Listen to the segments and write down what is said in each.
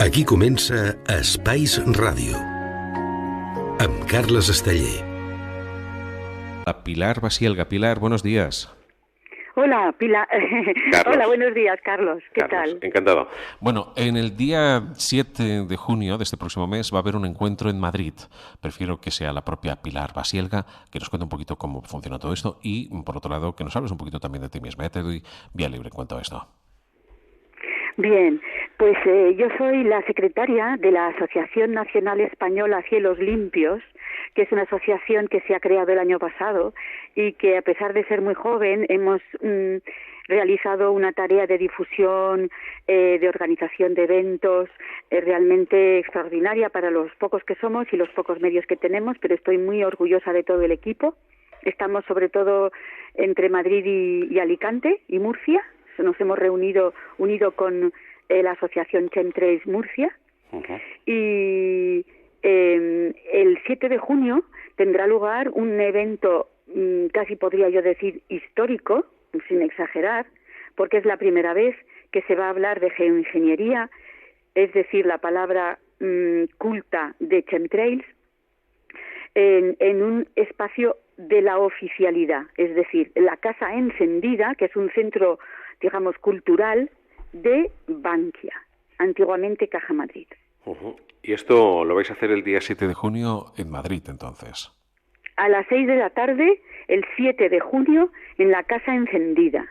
Aquí comença Espais Ràdio, amb Carles Esteller. Pilar Basielga. Pilar, buenos días. Hola, Pilar. Hola, buenos días, Carlos. ¿Qué tal? Encantado. Bueno, en el día 7 de junio de este próximo mes va a haber un encuentro en Madrid. Prefiero que sea la propia Pilar Basielga que nos cuente un poquito cómo funciona todo esto y, por otro lado, que nos hables un poquito también de ti misma. Ya te doy vía libre en cuanto a esto. Bien, pues yo soy la secretaria de la Asociación Nacional Española Cielos Limpios, que es una asociación que se ha creado el año pasado y que, a pesar de ser muy joven, hemos realizado una tarea de difusión, de organización de eventos realmente extraordinaria para los pocos que somos y los pocos medios que tenemos, pero estoy muy orgullosa de todo el equipo. Estamos sobre todo entre Madrid y Alicante y Murcia. Nos hemos unido con la asociación Chemtrails Murcia. Y el 7 de junio tendrá lugar un evento, casi podría yo decir histórico, sin exagerar, porque es la primera vez que se va a hablar de geoingeniería, es decir, la palabra culta de chemtrails, en un espacio de la oficialidad, es decir, la Casa Encendida, que es un centro, digamos, cultural de Bankia, antiguamente Caja Madrid. Y esto lo vais a hacer el día 7 de junio en Madrid, entonces. A las 6 de la tarde, el 7 de junio, en la Casa Encendida.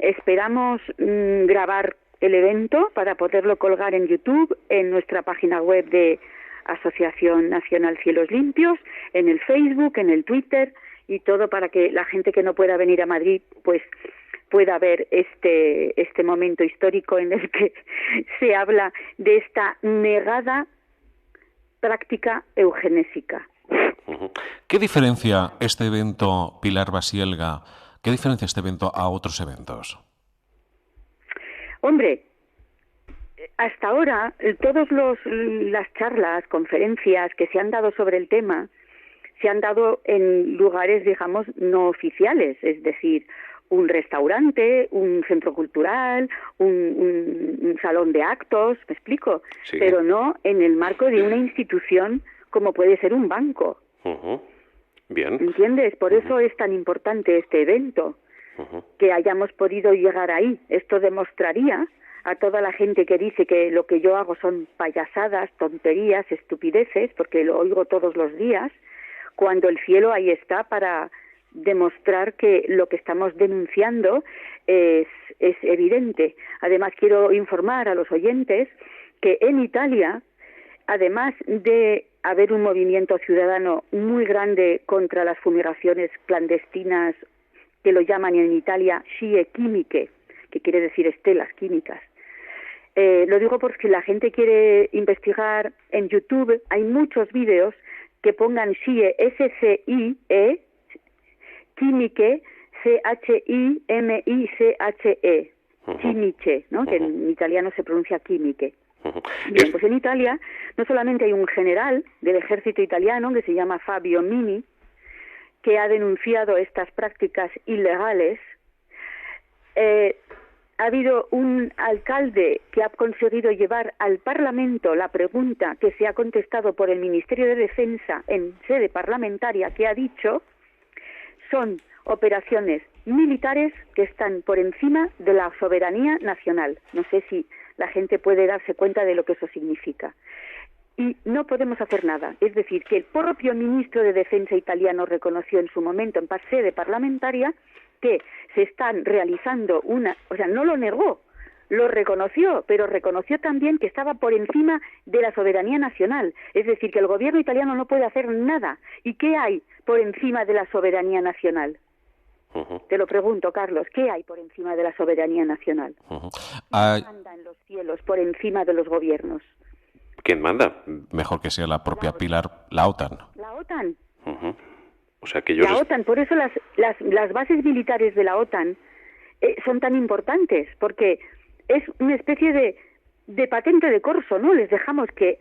Esperamos grabar el evento para poderlo colgar en YouTube, en nuestra página web de Asociación Nacional Cielos Limpios, en el Facebook, en el Twitter y todo, para que la gente que no pueda venir a Madrid pues pueda ver este momento histórico en el que se habla de esta negada práctica eugenésica. ¿Qué diferencia este evento, Pilar Basielga, qué diferencia este evento a otros eventos? Hombre, hasta ahora todas las charlas, conferencias que se han dado sobre el tema se han dado en lugares, digamos, no oficiales, es decir, un restaurante, un centro cultural, un salón de actos, ¿me explico? Sí. Pero no en el marco de una institución como puede ser un banco. Bien. ¿Entiendes? Por eso es tan importante este evento, que hayamos podido llegar ahí. Esto demostraría a toda la gente que dice que lo que yo hago son payasadas, tonterías, estupideces, porque lo oigo todos los días, cuando el cielo ahí está para demostrar que lo que estamos denunciando es evidente. Además, quiero informar a los oyentes que en Italia, además de haber un movimiento ciudadano muy grande contra las fumigaciones clandestinas, que lo llaman en Italia scie chimiche, que quiere decir estelas químicas. Lo digo porque la gente quiere investigar en YouTube, hay muchos vídeos que pongan scie, S-C-I-E, chimiche, C-H-I-M-I-C-H-E, chimiche, ¿no? Que en italiano se pronuncia chimiche. Bien, pues en Italia no solamente hay un general del ejército italiano que se llama Fabio Mini, que ha denunciado estas prácticas ilegales. Ha habido un alcalde que ha conseguido llevar al Parlamento la pregunta que se ha contestado por el Ministerio de Defensa en sede parlamentaria, que ha dicho: son operaciones militares que están por encima de la soberanía nacional. No sé si la gente puede darse cuenta de lo que eso significa. Y no podemos hacer nada. Es decir, que el propio ministro de Defensa italiano reconoció en su momento en sede parlamentaria que se están realizando no lo negó, lo reconoció, pero reconoció también que estaba por encima de la soberanía nacional. Es decir, que el gobierno italiano no puede hacer nada. ¿Y qué hay por encima de la soberanía nacional? Te lo pregunto, Carlos, ¿qué hay por encima de la soberanía nacional? ¿Quién manda en los cielos por encima de los gobiernos? ¿Quién manda? Mejor que sea la propia Pilar, la OTAN. La OTAN. O sea que la OTAN, por eso las bases militares de la OTAN son tan importantes, porque es una especie de patente de corso, ¿no? Les dejamos que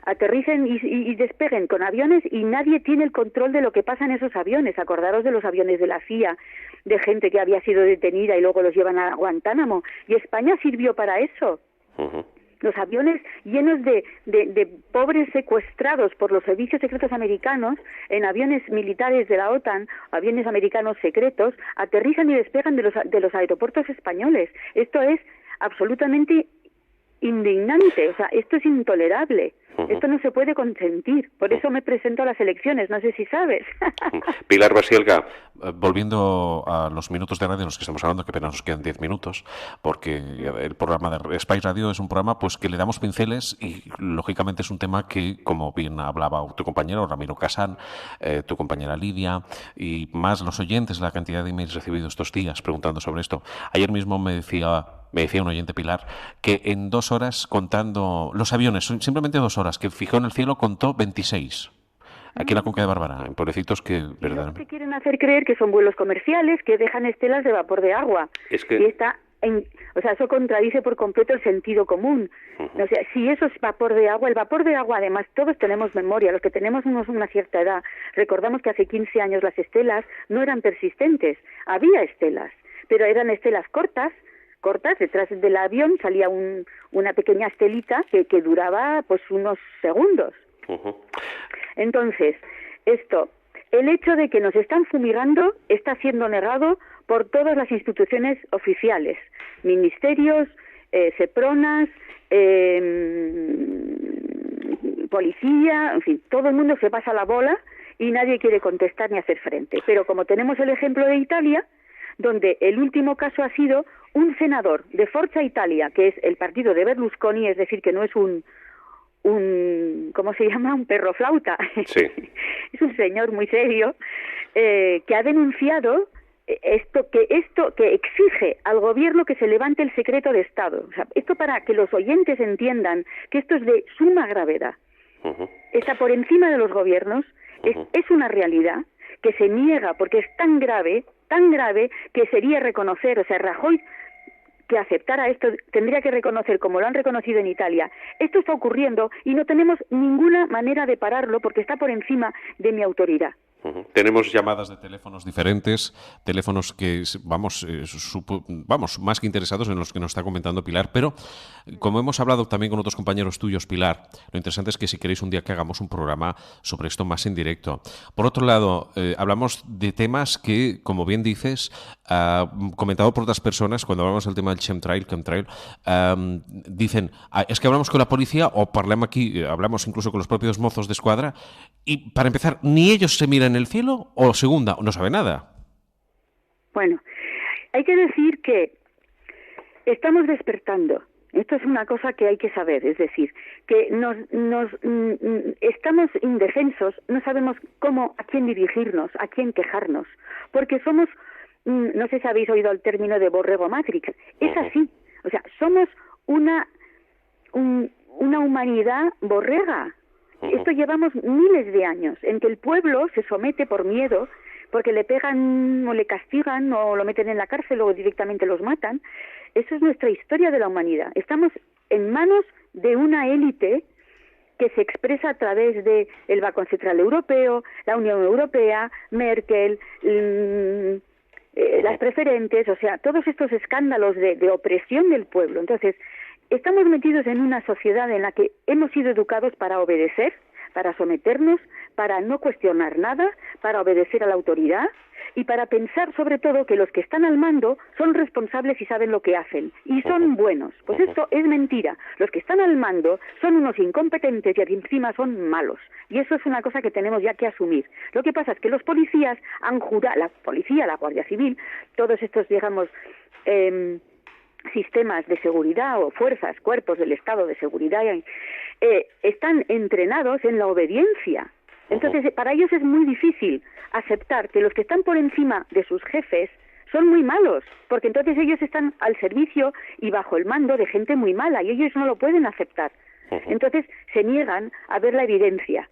aterricen y despeguen con aviones y nadie tiene el control de lo que pasa en esos aviones. Acordaros de los aviones de la CIA, de gente que había sido detenida y luego los llevan a Guantánamo. Y España sirvió para eso. los aviones llenos de pobres secuestrados por los servicios secretos americanos en aviones militares de la OTAN, aviones americanos secretos, aterrizan y despegan de los aeropuertos españoles. Esto es absolutamente indignante, o sea, esto es intolerable. Esto no se puede consentir. Por eso me presento a las elecciones, no sé si sabes. Pilar Basielga. Volviendo a los minutos de radio en los que estamos hablando, que apenas nos quedan 10 minutos, porque el programa de Spice Radio es un programa pues que le damos pinceles y, lógicamente, es un tema que, como bien hablaba tu compañero Ramiro Casán, tu compañera Lidia, y más los oyentes, la cantidad de emails recibidos estos días preguntando sobre esto. Ayer mismo me decía un oyente, Pilar, que en 2 horas, contando los aviones, simplemente 2 horas, que fijó en el cielo, contó 26. Aquí en la Cuenca de Bárbara, en pueblecitos que verdaderamente... Te quieren hacer creer que son vuelos comerciales, que dejan estelas de vapor de agua. Es que... Y o sea, eso contradice por completo el sentido común. O sea, si eso es vapor de agua, el vapor de agua, además, todos tenemos memoria, los que tenemos una cierta edad, recordamos que hace 15 años las estelas no eran persistentes, había estelas, pero eran estelas cortas, detrás del avión salía una pequeña estelita que duraba pues unos segundos. Entonces, el hecho de que nos están fumigando está siendo negado por todas las instituciones oficiales, ministerios, Sepronas, policía, en fin, todo el mundo se pasa la bola y nadie quiere contestar ni hacer frente. Pero como tenemos el ejemplo de Italia, donde el último caso ha sido un senador de Forza Italia, que es el partido de Berlusconi, es decir, que no es un ¿cómo se llama? Un perro flauta. Sí. Es un señor muy serio, que ha denunciado que exige al gobierno que se levante el secreto de Estado. O sea, esto para que los oyentes entiendan que esto es de suma gravedad. Está por encima de los gobiernos, es una realidad que se niega porque es tan grave que sería reconocer, o sea, Rajoy, que aceptara esto, tendría que reconocer, como lo han reconocido en Italia, esto está ocurriendo y no tenemos ninguna manera de pararlo porque está por encima de mi autoridad. Tenemos llamadas de teléfonos diferentes, teléfonos que vamos más que interesados en los que nos está comentando Pilar, pero como hemos hablado también con otros compañeros tuyos, Pilar, lo interesante es que si queréis un día que hagamos un programa sobre esto más en directo. Por otro lado, hablamos de temas que, como bien dices, comentado por otras personas, cuando hablamos del tema del chemtrail, dicen, es que hablamos con la policía o hablamos incluso con los propios mozos de escuadra y, para empezar, ni ellos se miran en el cielo, o segunda, no sabe nada. Bueno, hay que decir que estamos despertando. Esto es una cosa que hay que saber, es decir, que estamos indefensos, no sabemos a quién dirigirnos, a quién quejarnos, porque somos, no sé si habéis oído el término de borrego matrix, es así, o sea, somos una humanidad borrega. Esto llevamos miles de años en que el pueblo se somete por miedo, porque le pegan o le castigan o lo meten en la cárcel o directamente los matan. Eso es nuestra historia de la humanidad. Estamos en manos de una élite que se expresa a través de el Banco Central Europeo, la Unión Europea, Merkel, las preferentes, o sea, todos estos escándalos de opresión del pueblo. Entonces, estamos metidos en una sociedad en la que hemos sido educados para obedecer, para someternos, para no cuestionar nada, para obedecer a la autoridad y para pensar sobre todo que los que están al mando son responsables y saben lo que hacen y son buenos. Pues esto es mentira. Los que están al mando son unos incompetentes y encima son malos. Y eso es una cosa que tenemos ya que asumir. Lo que pasa es que los policías han jurado, la policía, la Guardia Civil, todos estos, digamos, sistemas de seguridad o fuerzas, cuerpos del Estado de seguridad, están entrenados en la obediencia. Entonces, para ellos es muy difícil aceptar que los que están por encima de sus jefes son muy malos, porque entonces ellos están al servicio y bajo el mando de gente muy mala, y ellos no lo pueden aceptar. Entonces, se niegan a ver la evidencia.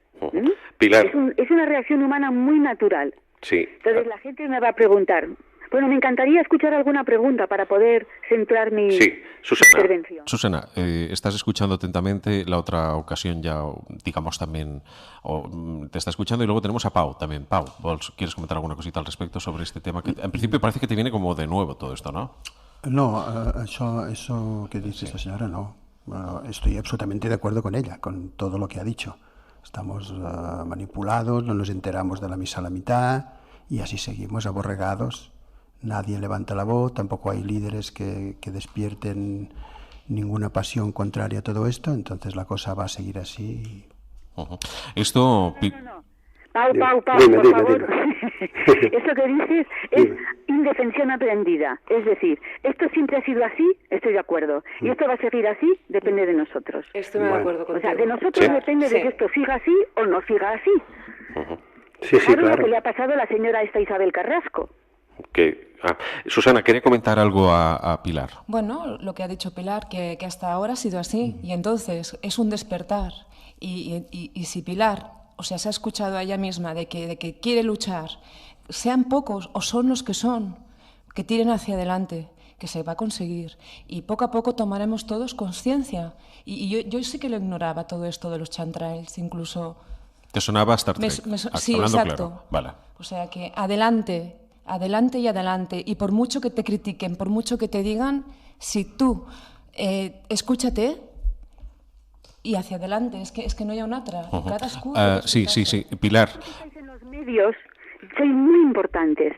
Pilar. Es una reacción humana muy natural. Sí. Entonces, la gente me va a preguntar... Bueno, me encantaría escuchar alguna pregunta para poder centrar mi intervención. Susana, estás escuchando atentamente. La otra ocasión ya, digamos, también te está escuchando. Y luego tenemos a Pau también. Pau, ¿quieres comentar alguna cosita al respecto sobre este tema? Que en principio parece que te viene como de nuevo todo esto, ¿no? No, eso que dice esta señora no. estoy absolutamente de acuerdo con ella, con todo lo que ha dicho. Estamos manipulados, no nos enteramos de la misa a la mitad y así seguimos aborregados. Nadie levanta la voz, tampoco hay líderes que despierten ninguna pasión contraria a todo esto, entonces la cosa va a seguir así. Esto... No. Pau, por favor. Eso que dices es indefensión aprendida. Es decir, esto siempre ha sido así, estoy de acuerdo. Y esto va a seguir así, depende de nosotros. Estoy de acuerdo contigo. O sea, de nosotros depende de que esto siga así o no siga así. Claro. Lo que le ha pasado a la señora Isabel Carrasco. Susana, ¿quería comentar algo a Pilar? Bueno, lo que ha dicho Pilar, que hasta ahora ha sido así. Y entonces es un despertar. Y si Pilar, o sea, se ha escuchado a ella misma de que quiere luchar, sean pocos o son los que son, que tiren hacia adelante, que se va a conseguir. Y poco a poco tomaremos todos conciencia. Y yo sí que lo ignoraba todo esto de los chantrails, incluso... ¿Te sonaba Star Trek? Sí, hablando exacto. Claro. Vale. O sea que adelante y adelante. Y por mucho que te critiquen, por mucho que te digan, si tú escúchate y hacia adelante, es que no hay una otra. Cada escudo. Sí. Pilar. En los medios son muy importantes,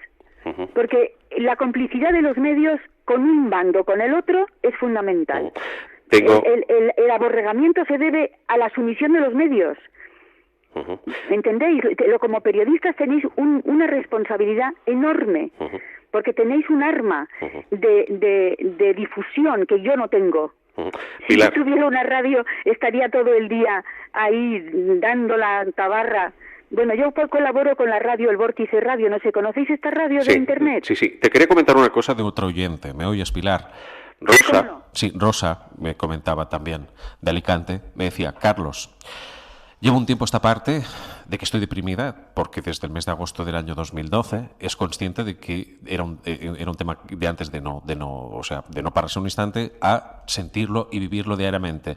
porque la complicidad de los medios con un bando, con el otro, es fundamental. El aborregamiento se debe a la sumisión de los medios. ¿Entendéis? Como periodistas tenéis una responsabilidad enorme, porque tenéis un arma de difusión que yo no tengo. Si yo tuviera una radio, estaría todo el día ahí dando la tabarra. Bueno, yo colaboro con la radio El Vórtice Radio, no sé, ¿conocéis esta radio de internet? Sí. Te quería comentar una cosa de otro oyente. ¿Me oyes, Pilar? Rosa. No? Sí, Rosa me comentaba también, de Alicante. Me decía, Carlos, llevo un tiempo esta parte de que estoy deprimida porque desde el mes de agosto del año 2012 es consciente de que era un tema de antes de no pararse un instante a sentirlo y vivirlo diariamente.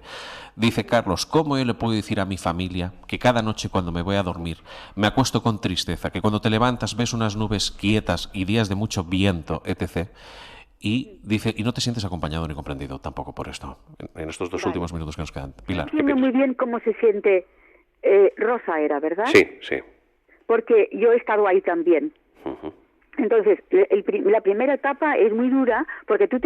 Dice Carlos, ¿cómo yo le puedo decir a mi familia que cada noche cuando me voy a dormir me acuesto con tristeza, que cuando te levantas ves unas nubes quietas y días de mucho viento, etc.? Y dice, y no te sientes acompañado ni comprendido tampoco por esto, en estos dos últimos minutos que nos quedan. Pilar, ¿qué piensas? Muy bien cómo se siente Rosa, era, ¿verdad? Sí. Porque yo he estado ahí también. Entonces, la primera etapa es muy dura porque tú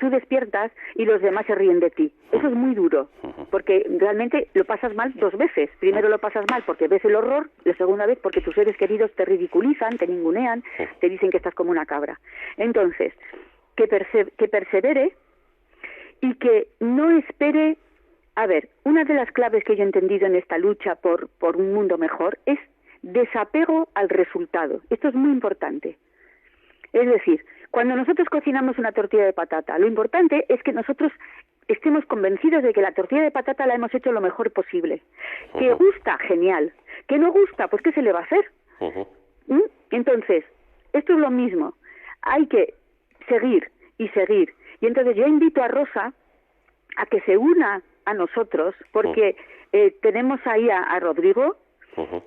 despiertas y los demás se ríen de ti. Eso es muy duro, porque realmente lo pasas mal dos veces. Primero lo pasas mal porque ves el horror, la segunda vez porque tus seres queridos te ridiculizan, te ningunean, te dicen que estás como una cabra. Entonces, que persevere y que no espere... A ver, una de las claves que yo he entendido en esta lucha por un mundo mejor es desapego al resultado. Esto es muy importante. Es decir, cuando nosotros cocinamos una tortilla de patata, lo importante es que nosotros estemos convencidos de que la tortilla de patata la hemos hecho lo mejor posible. Que gusta, genial. Que no gusta, pues ¿qué se le va a hacer? Entonces, esto es lo mismo. Hay que seguir y seguir. Y entonces yo invito a Rosa a que se una a nosotros, porque tenemos ahí a Rodrigo,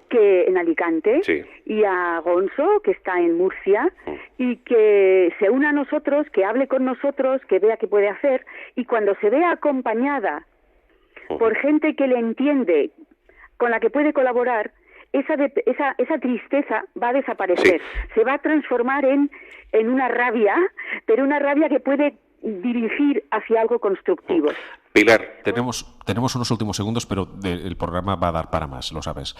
que en Alicante, y a Gonzo, que está en Murcia, y que se una a nosotros, que hable con nosotros, que vea qué puede hacer, y cuando se vea acompañada por gente que le entiende, con la que puede colaborar, esa tristeza va a desaparecer, se va a transformar en una rabia, pero una rabia que puede dirigir hacia algo constructivo. Pilar, tenemos unos últimos segundos, pero el programa va a dar para más, lo sabes.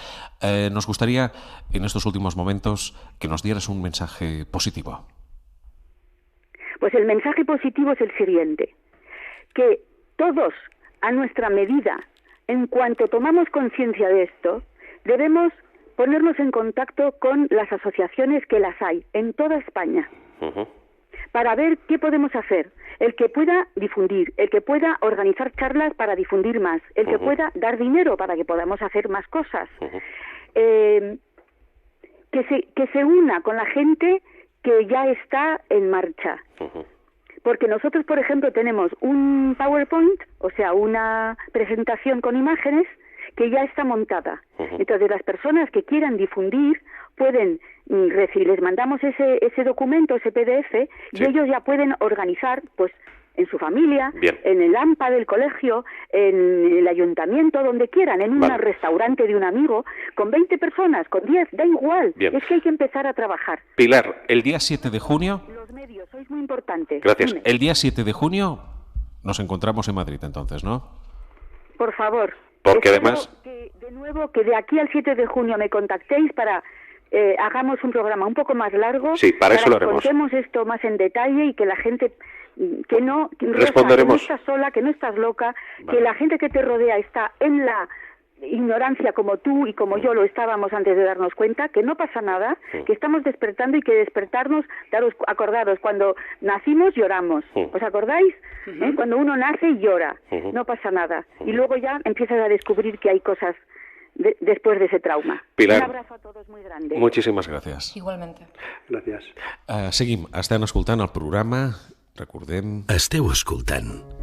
Nos gustaría, en estos últimos momentos, que nos dieras un mensaje positivo. Pues el mensaje positivo es el siguiente, que todos, a nuestra medida, en cuanto tomamos conciencia de esto, debemos ponernos en contacto con las asociaciones que las hay en toda España, para ver qué podemos hacer. El que pueda difundir, el que pueda organizar charlas para difundir más, el que pueda dar dinero para que podamos hacer más cosas, que se una con la gente que ya está en marcha. Porque nosotros, por ejemplo, tenemos un PowerPoint, o sea, una presentación con imágenes que ya está montada. Entonces, las personas que quieran difundir pueden recibir, les mandamos ese documento, ese PDF, y ellos ya pueden organizar, pues, en su familia, Bien. en el AMPA del colegio, en el ayuntamiento, donde quieran, en un restaurante de un amigo, con 20 personas, con 10, da igual. Bien. Es que hay que empezar a trabajar. Pilar, El día 7 de junio... Los medios, sois muy importantes. Gracias. Dime. El día 7 de junio nos encontramos en Madrid, entonces, ¿no? Por favor. Porque Espero además... de nuevo, que de aquí al 7 de junio me contactéis para... hagamos un programa un poco más largo. Sí, para eso lo haremos. Que contemos esto más en detalle y que la gente... Que no, Rosa, Responderemos. que no estás sola, que no estás loca, que la gente que te rodea está en la ignorancia como tú y como yo lo estábamos antes de darnos cuenta, que no pasa nada, que estamos despertando y que despertarnos, acordaros, cuando nacimos lloramos, ¿os acordáis? Cuando uno nace y llora, no pasa nada, y luego ya empiezas a descubrir que hay cosas después de ese trauma. Pilar, un abrazo a todos muy grande. Moltíssimes gràcies. Igualmente. Gràcies. Seguim, estan escoltant el programa, recordem... Esteu escoltant